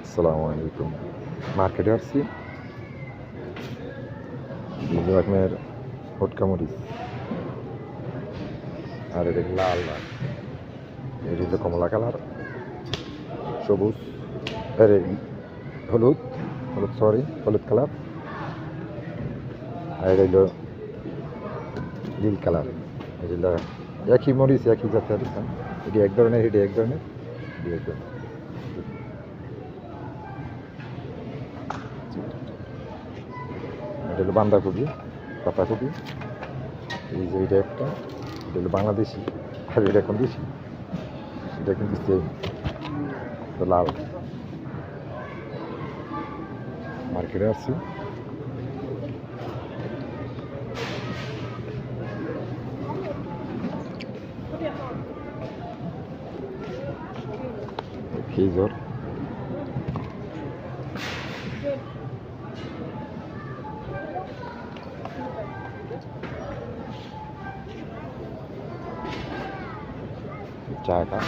আসসালামু আলাইকুম। মার্কেটে আসছি বিভিন্ন রকমের ফটকা মরিচ, আর এটা লাল লাল, এটা হলো কমলা কালার, সবুজ, আরে হলুদ হলুদ সরি হলুদ কালার, আর এটা হলো নীল কালার। এটা একই মরিচ, একই জাতের। এটি এক ধরনের, এটি এক ধরনের, এটি এক ধরনের। এটা হলো বাঁধাকপি, পাতাকপি, এই যে এটা একটা, এটা হলো বাংলাদেশি, আর এটা এখন দেশি, এটা কিন্তু সেম, লাল। মার্কেটে আসছি খেজুর, চাটা,